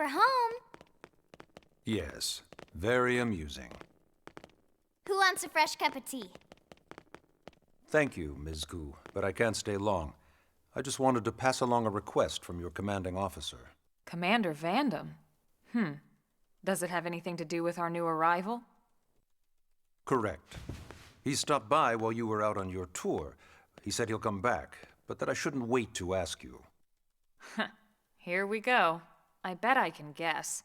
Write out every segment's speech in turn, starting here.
we're home. Yes, very amusing. Who wants a fresh cup of tea? Thank you, Ms. Gu, but I can't stay long. I just wanted to pass along a request from your commanding officer. Commander Vandam? Does it have anything to do with our new arrival? Correct. He stopped by while you were out on your tour. He said he'll come back, but that I shouldn't wait to ask you. Here we go. I bet I can guess.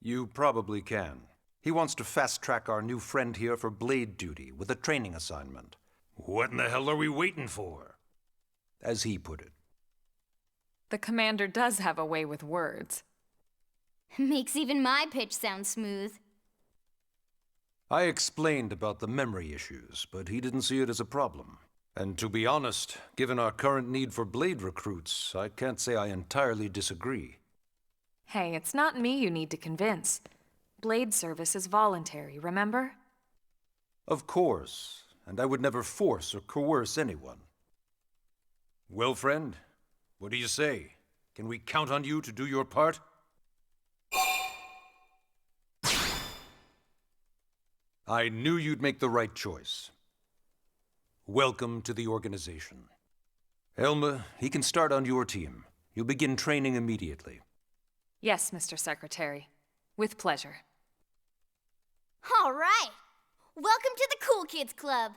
You probably can. He wants to fast-track our new friend here for blade duty with a training assignment. What in the hell are we waiting for? As he put it. The commander does have a way with words. Makes even my pitch sound smooth. I explained about the memory issues, but he didn't see it as a problem. And to be honest, given our current need for blade recruits, I can't say I entirely disagree. Hey, it's not me you need to convince. Blade service is voluntary, remember? Of course, and I would never force or coerce anyone. Well, friend, what do you say? Can we count on you to do your part? I knew you'd make the right choice. Welcome to the organization. Elma, he can start on your team. You'll begin training immediately. Yes, Mr. Secretary. With pleasure. All right. Welcome to the Cool Kids Club.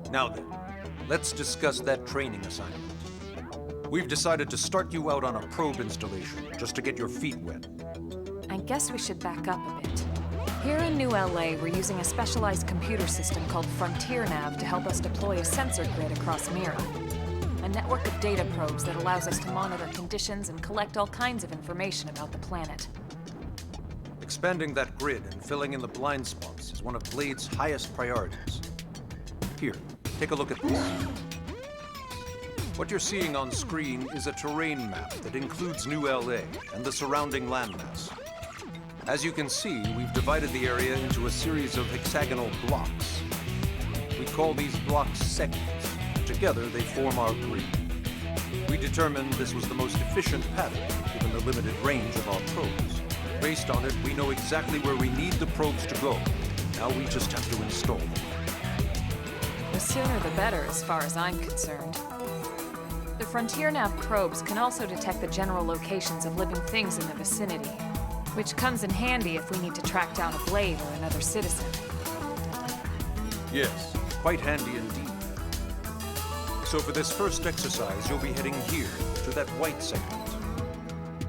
Now then, let's discuss that training assignment. We've decided to start you out on a probe installation, just to get your feet wet. I guess we should back up a bit. Here in New LA, we're using a specialized computer system called FrontierNav to help us deploy a sensor grid across Mira. A network of data probes that allows us to monitor conditions and collect all kinds of information about the planet. Expanding that grid and filling in the blind spots is one of Blade's highest priorities. Here, take a look at this. What you're seeing on screen is a terrain map that includes New LA and the surrounding landmass. As you can see, we've divided the area into a series of hexagonal blocks. We call these blocks segments. Together, they form our grid. We determined this was the most efficient pattern, given the limited range of our probes. Based on it, we know exactly where we need the probes to go. Now we just have to install them. The sooner the better, as far as I'm concerned. The FrontierNav probes can also detect the general locations of living things in the vicinity, which comes in handy if we need to track down a blade or another citizen. Yes, quite handy indeed. So for this first exercise, you'll be heading here, to that white segment.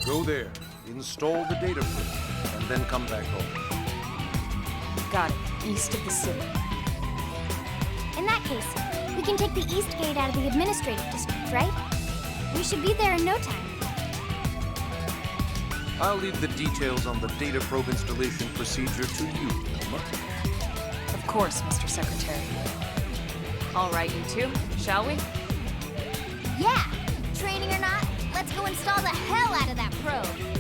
Go there, install the data probe, and then come back home. Got it. East of the city. In that case, we can take the east gate out of the administrative district, right? We should be there in no time. I'll leave the details on the data probe installation procedure to you, Elma. Of course, Mr. Secretary. All right, you two, shall we? Yeah! Training or not, let's go install the hell out of that probe!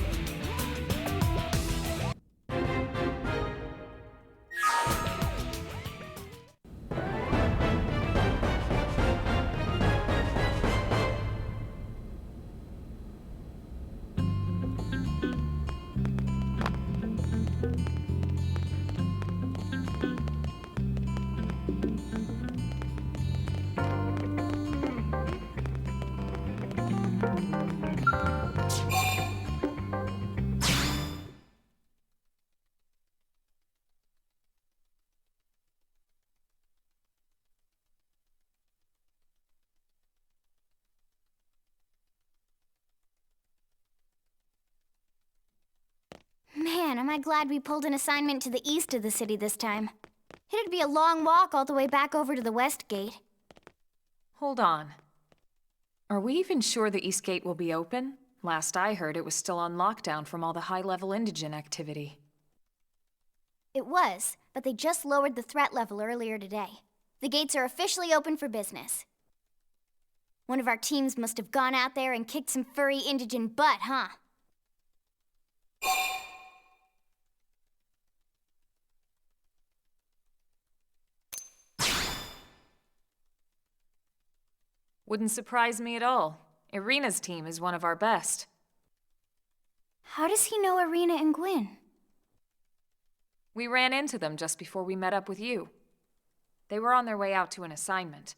Man, am I glad we pulled an assignment to the east of the city this time. It'd be a long walk all the way back over to the west gate. Hold on. Are we even sure the East Gate will be open? Last I heard, it was still on lockdown from all the high-level indigent activity. It was, but they just lowered the threat level earlier today. The gates are officially open for business. One of our teams must have gone out there and kicked some furry indigent butt, huh? Wouldn't surprise me at all. Irina's team is one of our best. How does he know Irina and Gwyn? We ran into them just before we met up with you. They were on their way out to an assignment.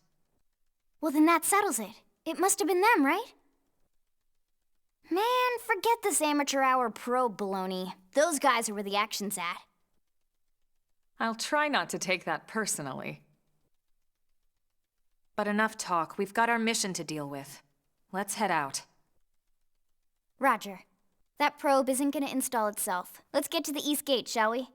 Well, then that settles it. It must have been them, right? Man, forget this amateur hour pro baloney. Those guys are where the action's at. I'll try not to take that personally. But enough talk. We've got our mission to deal with. Let's head out. Roger. That probe isn't gonna install itself. Let's get to the East Gate, shall we?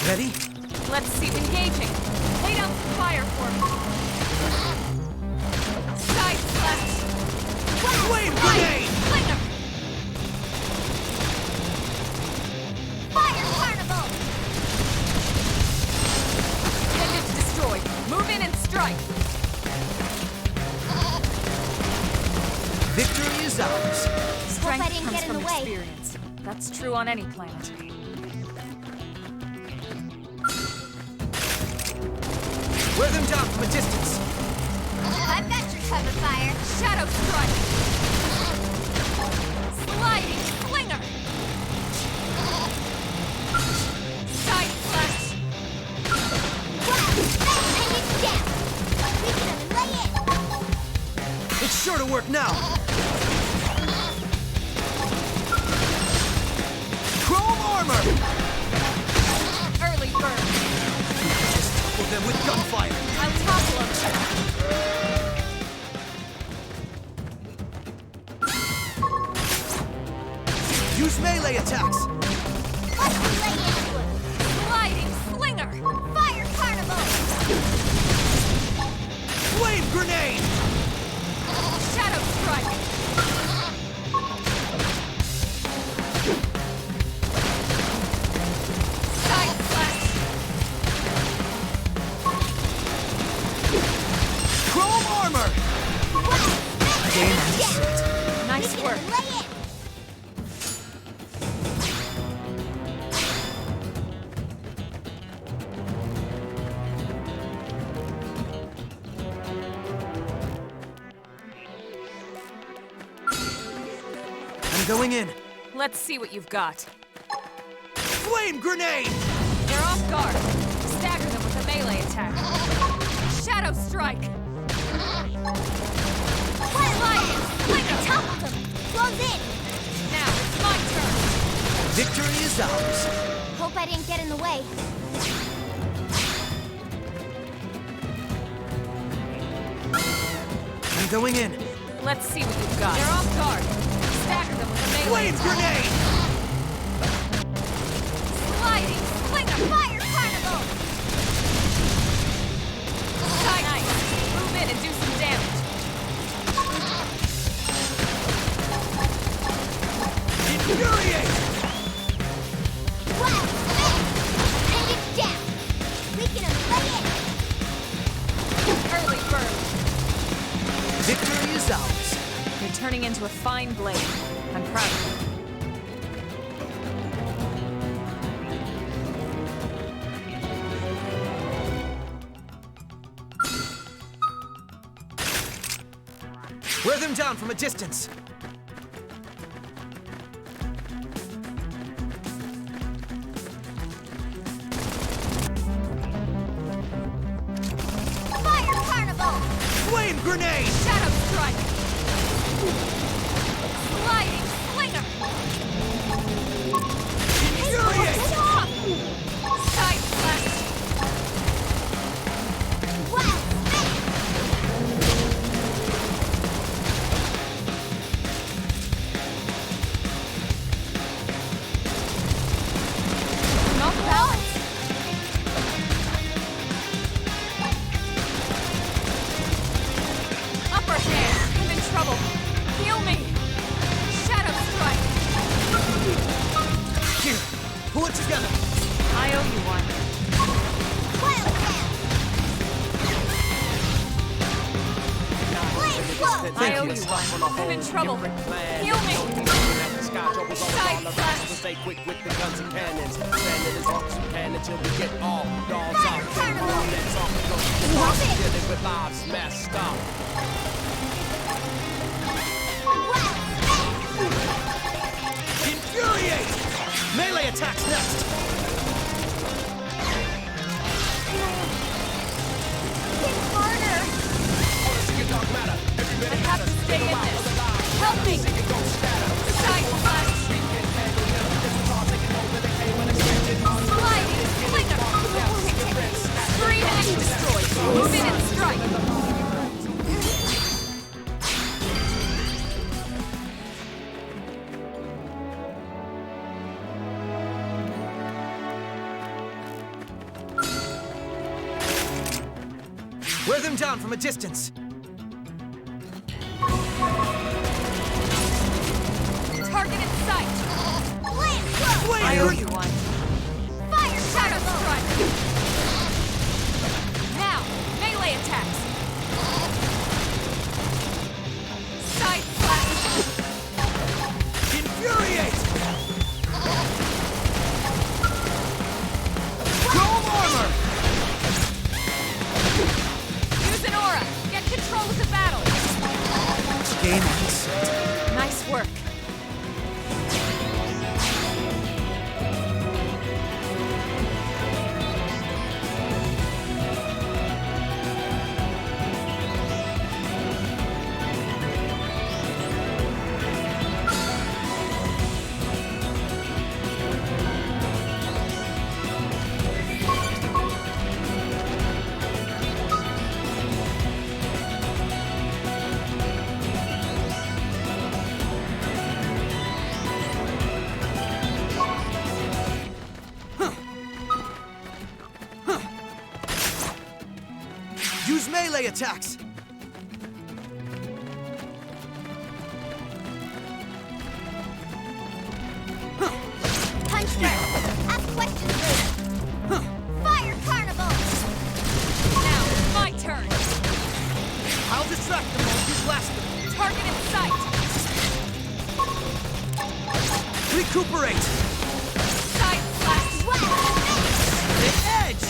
Ready? Let's cease engaging. Lay down some fire for me. Side slash. Flame grenade! Flinger! Fire carnival! Appendage destroyed. Move in and strike. Victory is ours. Strength I didn't comes get in from the way. experience. That's true on any planet. Wear them down from a distance. I've got your cover fire. Shadow strike. Sliding slinger. Side slash. Wow! Down! We can lay it! It's sure to work now. Chrome armor! Early burn. Just topple them with gunfire. I'll topple them. Use melee attacks. Let's lay into it! Sliding slinger. Fire carnival! Flame grenade! Shadow strike. Side slash. Chrome armor! Game set. Nice We work. can lay it! Going in. Let's see what you've got. Flame grenade! They're off guard. Stagger them with a melee attack. Shadow strike! White lion! Flinger toppled him! Close in! Now it's my turn! Victory is ours. Hope I didn't get in the way. I'm going in. Let's see what you've got. They're off guard. Stagger them with a melee Flame attack. grenade! Sliding slinger! Fire carnival! Nice! Move in and do some damage. Infuriate! Wow! Bang it down! We can lay it! Early bird. Victory is ours. You're turning into a fine blade. I'm proud of you. Wear them down from a distance. Fire carnival! Flame grenade! Shadow strike! Sliding slinger! Infuriate! Stop! Side slash! Wow! Not balance! Upper hand! I'm in trouble! Heal me! Shadow strike! Here, pull it together. I owe you one. Wild Flame flow! I owe you one. I'm in trouble. Heal me! Side slash! Stay quick with the guns and cannons. Standing as long as you can until we get all dogs Fire out. carnival! That's all we go. Love it! Dealing with lives messed up. Wow! Infuriate! Melee attacks next. Hit harder! I have to stay in this. Help me! Side slash! Sliding slinger! Screen and destroy! Move in and strike! Wear them down from a distance. Target in sight! Flame flow! Flame I owe grenade! you one. Fire Shadow carnival! strike! Now, melee attacks! Side slash! Infuriate! Chrome armor! Use an aura! Get control of the battle! Game ends. Nice work. Use melee attacks. Punch first! Ask questions later! Fire carnival! Now, my turn! I'll distract them while you blast them. Target in sight! Recuperate! Side slash! The edge!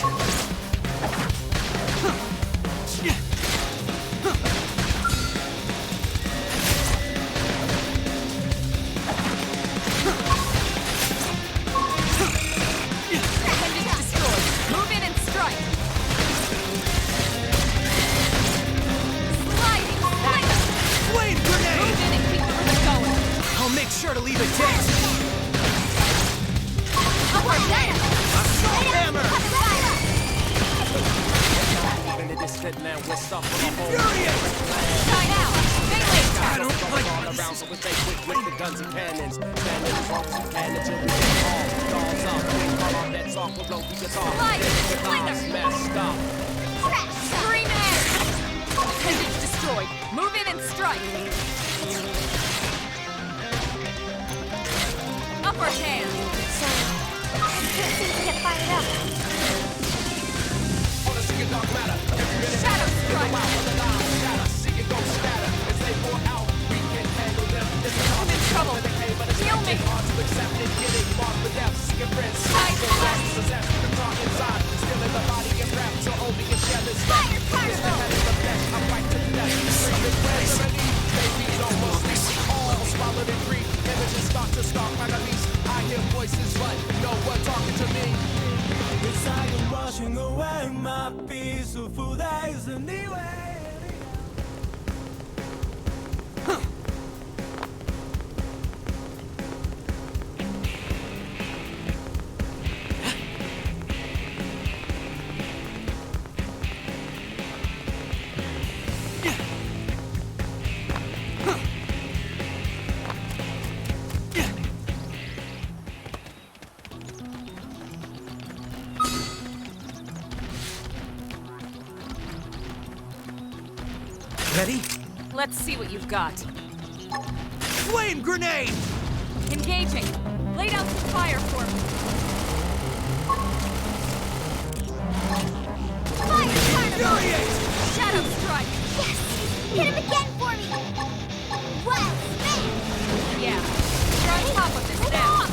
sitting there with stuff for the whole Shine out! Melee I attack! don't like all around, so we stay quick with the guns and cannons. Standing as long as we can until we get all dolls up. We call our bets off, we'll blow the guitar. Slide, With slinger. eyes messed up. Scream air! Appendage destroyed. Move in and strike. Upper hand. Can't seem to get fired up. All the singing dark matter. Every minute, Shadow strike. wow, the line shatter. See it go scatter. As they pour out, we can handle them. This is I'm in trouble. the game, but it's Heal me. hard to accept it. Getting marked with death. Seeking friends. Side blast. Possessed. The car inside. Still in the body and wrapped. So only can share this stuff. Fire carnival! I'm right to the death. Screaming friends. Baby, no more sleep. All swallowed in grief. Images start to stalk my beast. I hear voices, but no one talking to me. It's like I'm washing away my peaceful days anyway. Ready? Let's see what you've got. Flame grenade! Engaging. Lay down some fire for me. Fire carnival! Infuriate! Shadow strike. Yes! Hit him again for me! Well, man! Yeah. You're on top of this now.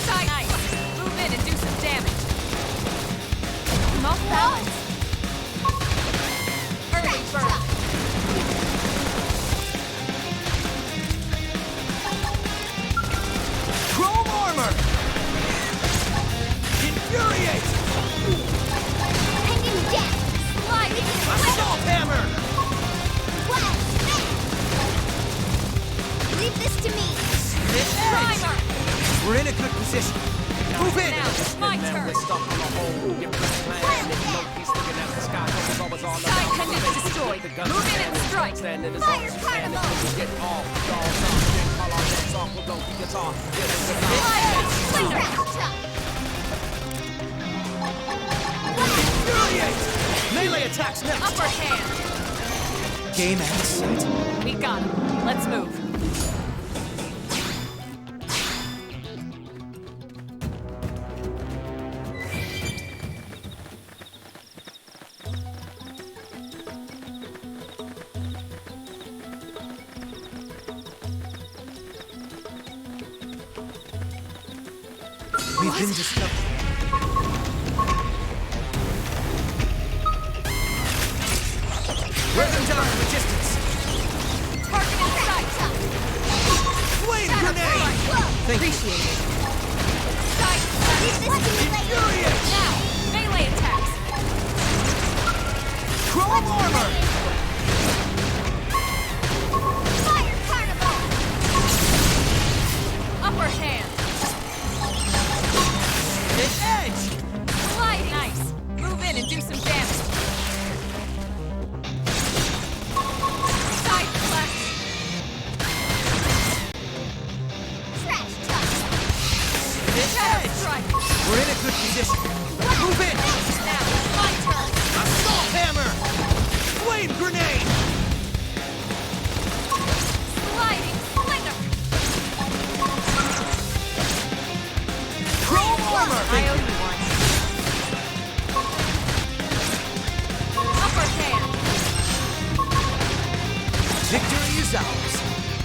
Side nice. Move in and do some damage. I'm off balance. Early burn. Chrome armor! Infuriate! Pending death! Sliding. Assault hammer! Well, man! Leave this to me! Primer. We're in a good position. Move in! Now it's my turn. Stuck on the hole. Your best plan. If no peace looking at the sky, it's always all Side about. pendants destroyed. Move in and strike. Standing as Fire long as we can carnival! until we get all dolls up. Then call our bets off, we'll blow the guitar. Get it with Infuriate! Melee attacks next! Upper hand. Game at sight. We got him. Let's move. We've been discovered. Wear them down from a distance. Target in sight. Flame grenade! Thank you. Appreciate it. Side Leave this to me later! Infuriate! now. Melee attacks. Chrome armor! Fire carnival! Upper hand. Edge! Sliding. Nice. Move in and do some damage. Side flash. Trash talk! Shadow strike. We're in a good position. Move in! Now my turn. Assault hammer! Flame grenade! Sliding slinger. Chrome armor! I owe you one. Upper hand. Victory is ours.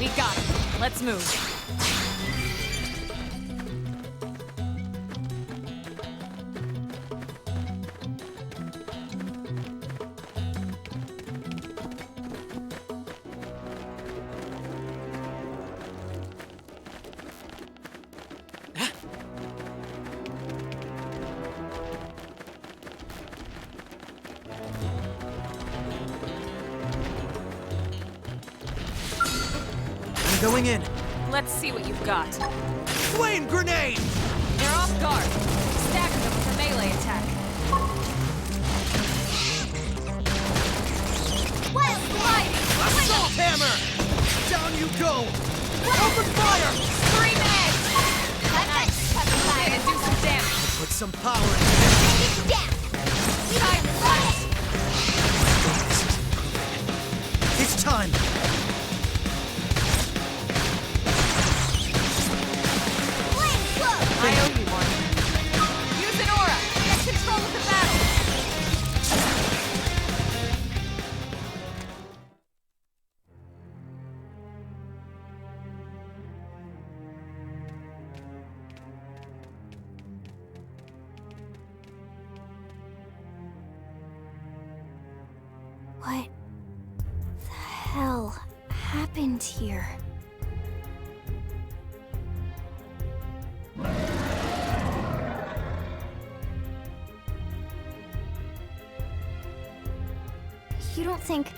We got him. Let's move. I'm going in. Let's see what you've got. Flame grenade! They're off guard. Stagger them with a melee attack. Scream egg! Nice. Okay, and do some damage. Put some power into Get down. Time to fight! it. It's time. Flame flow. I owe you one. Use an aura! Get control of the battle! What the hell happened here? You don't think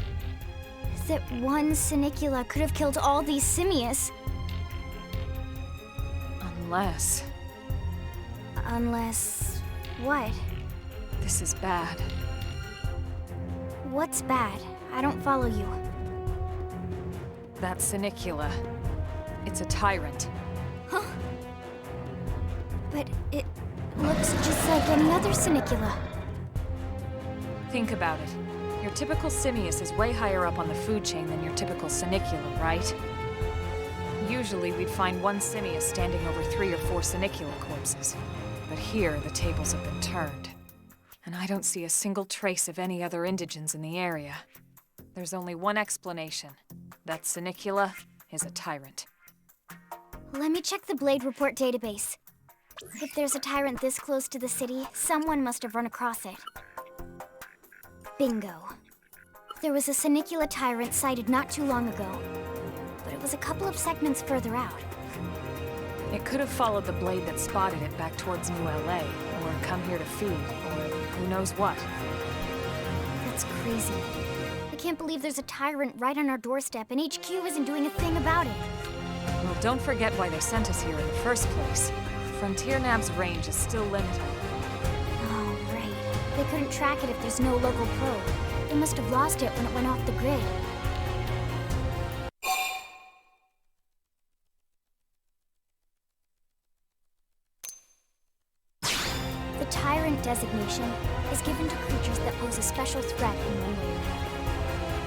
that one Sinicula could have killed all these simius? Unless... Unless... what? this is bad. What's bad? I don't follow you. That Sinicula. It's a tyrant. Huh? But it looks just like any other Sinicula. Think about it. Your typical simius is way higher up on the food chain than your typical Sinicula, right? Usually we'd find one simius standing over 3 or 4 Sinicula corpses. But here, the tables have been turned. And I don't see a single trace of any other indigents in the area. There's only one explanation. That Sinicula is a tyrant. Let me check the Blade Report database. If there's a tyrant this close to the city, someone must have run across it. Bingo. There was a Sinicula tyrant sighted not too long ago, but it was a couple of segments further out. It could have followed the blade that spotted it back towards New LA, or come here to feed, or who knows what. That's crazy. I can't believe there's a tyrant right on our doorstep and HQ isn't doing a thing about it. Well, don't forget why they sent us here in the first place. FrontierNav's range is still limited. Oh, right. They couldn't track it if there's no local probe. They must have lost it when it went off the grid. The Tyrant designation is given to creatures that pose a special threat in one way or another.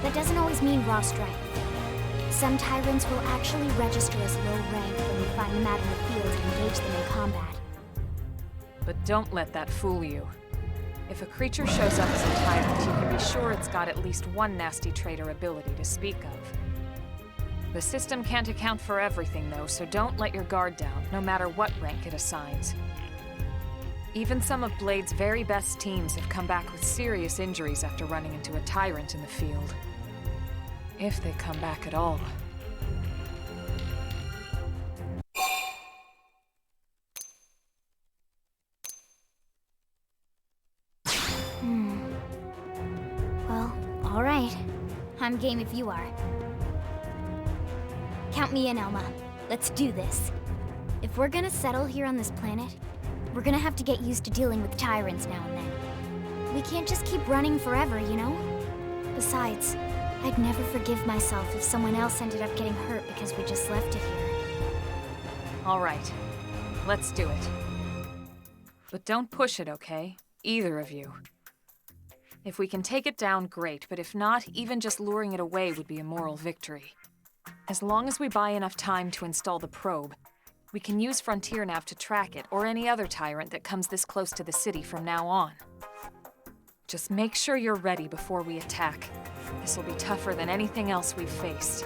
That doesn't always mean raw strength. Some Tyrants will actually register as low rank when we find them out in the field and engage them in combat. But don't let that fool you. If a creature shows up as a tyrant, you can be sure it's got at least one nasty trait or ability to speak of. The system can't account for everything, though, so don't let your guard down, no matter what rank it assigns. Even some of Blade's very best teams have come back with serious injuries after running into a tyrant in the field. If they come back at all. Well, all right. I'm game if you are. Count me in, Elma. Let's do this. If we're gonna settle here on this planet, we're gonna have to get used to dealing with tyrants now and then. We can't just keep running forever, you know? Besides, I'd never forgive myself if someone else ended up getting hurt because we just left it here. All right. Let's do it. But don't push it, okay? Either of you. If we can take it down, great, but if not, even just luring it away would be a moral victory. As long as we buy enough time to install the probe, we can use FrontierNav to track it, or any other tyrant that comes this close to the city from now on. Just make sure you're ready before we attack. This will be tougher than anything else we've faced.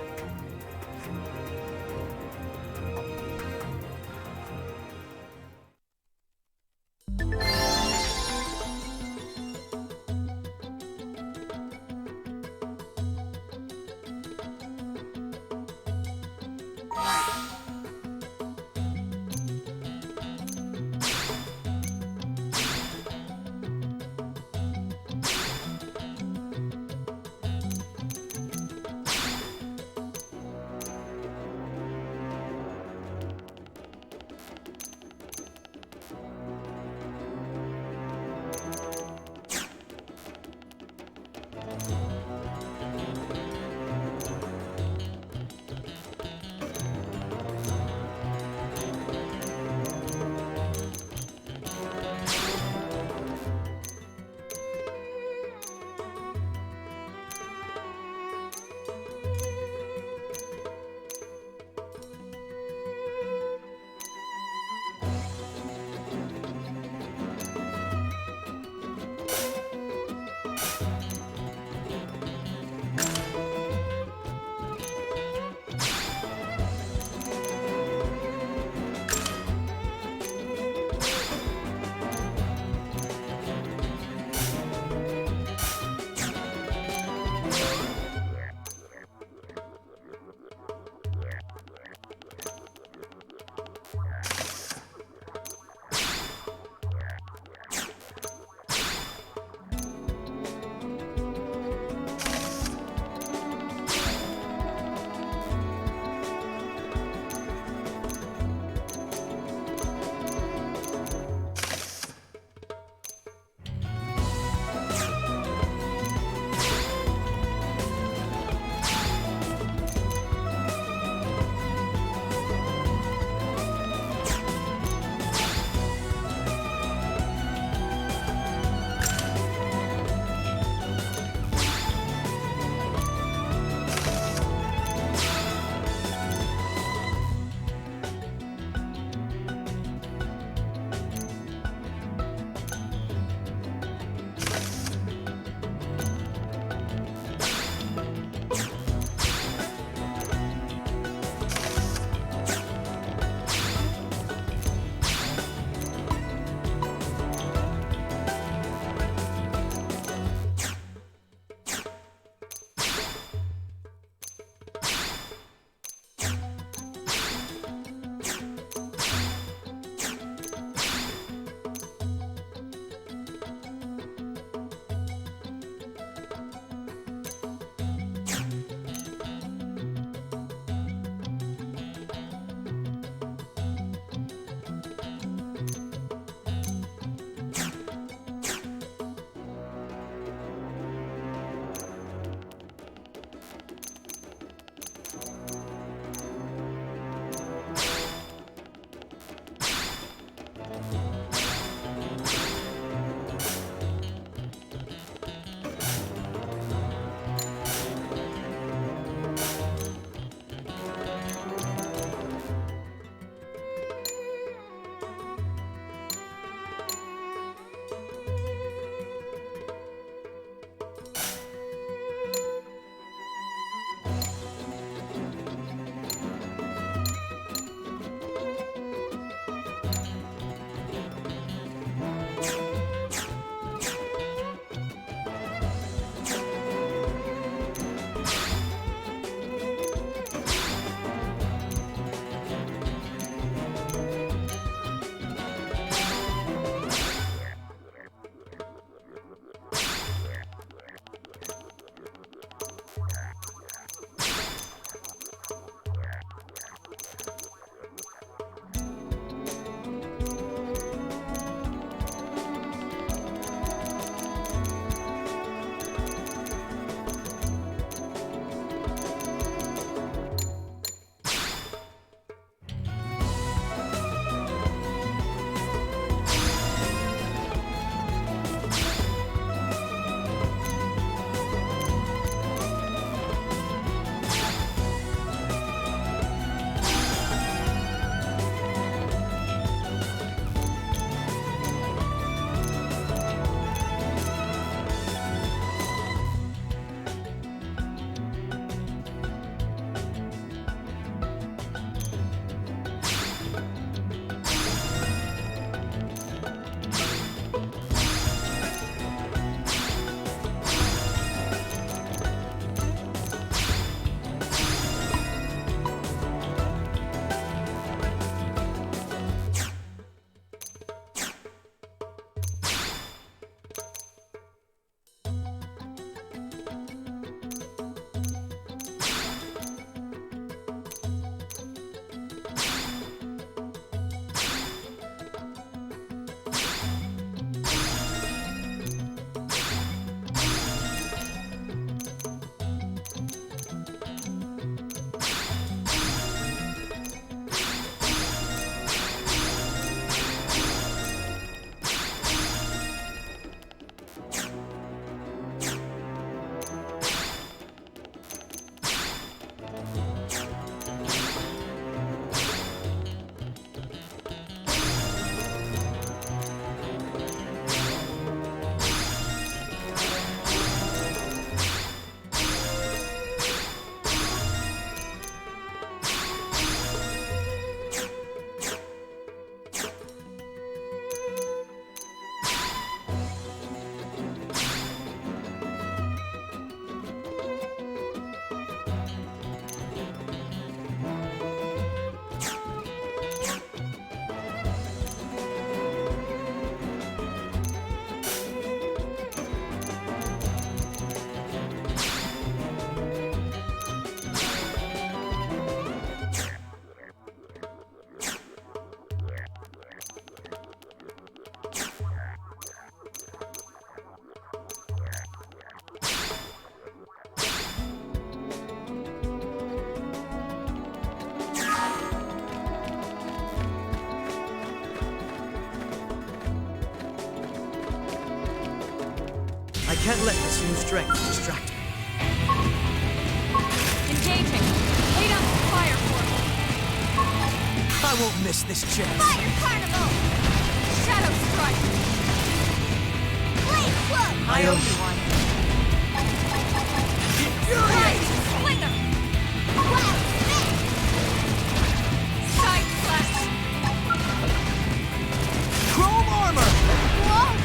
I can't let this new strength distract me. Engaging. Lay down some fire for me. I won't miss this chance. Fire Carnival! Shadow Strike. Blade Club! I owe you one. Rising Slinger. Wild Spin! Side Slash. Chrome armor! Whoa!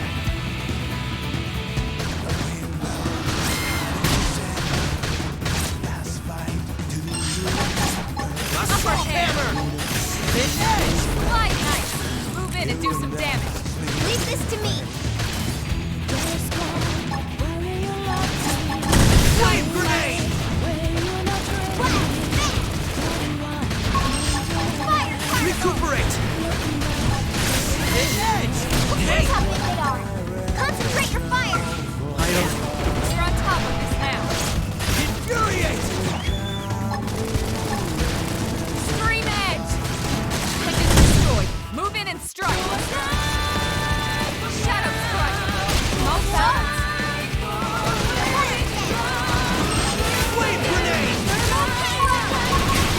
Upper Hammer. Glide Knife. Move in and do some damage. Leave this to me! Flame grenade! Wild Spin! Fire Carnival! Recuperate! Edge! Here's how big they are! Concentrate your fire! I owe You're on top of this now. Infuriate! Scream Edge. Click is destroyed. Move in and strike. Shadow Strike. All sides. Flame grenade!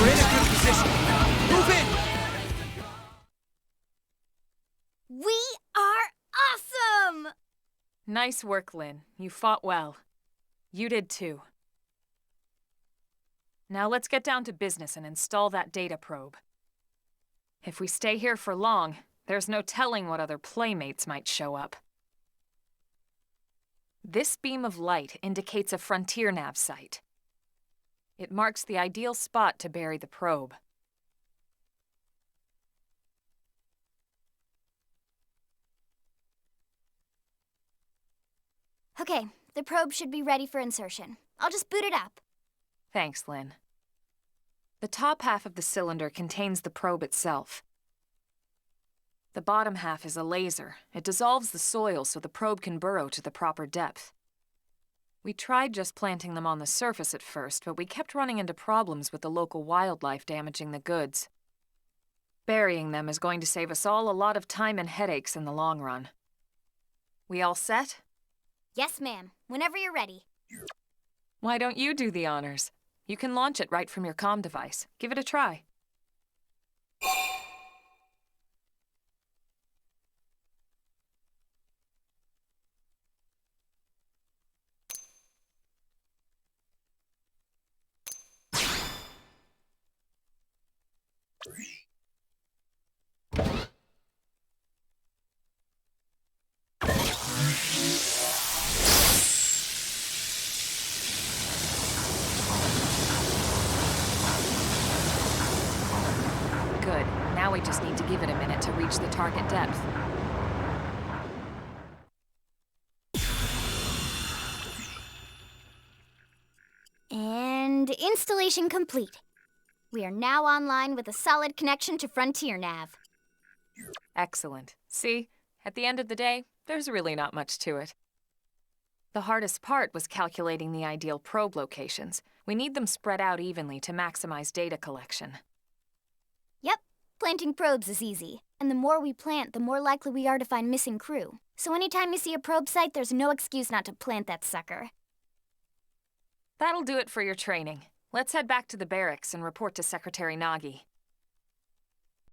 We're in a good position. Move in! We are awesome! Nice work, Lynn. You fought well. You did too. Now let's get down to business and install that data probe. If we stay here for long, there's no telling what other playmates might show up. This beam of light indicates a frontier nav site. It marks the ideal spot to bury the probe. Okay, the probe should be ready for insertion. I'll just boot it up. Thanks, Lynn. The top half of the cylinder contains the probe itself. The bottom half is a laser. It dissolves the soil so the probe can burrow to the proper depth. We tried just planting them on the surface at first, but we kept running into problems with the local wildlife damaging the goods. Burying them is going to save us all a lot of time and headaches in the long run. We all set? Yes, ma'am. Whenever you're ready. Why don't you do the honors? You can launch it right from your comm device. Give it a try. it to reach the target depth. And installation complete. We are now online with a solid connection to Frontier Nav. Excellent. See? At the end of the day, there's really not much to it. The hardest part was calculating the ideal probe locations. We need them spread out evenly to maximize data collection. Yep, planting probes is easy. And the more we plant, the more likely we are to find missing crew. So anytime you see a probe site, there's no excuse not to plant that sucker. That'll do it for your training. Let's head back to the barracks and report to Secretary Nagi.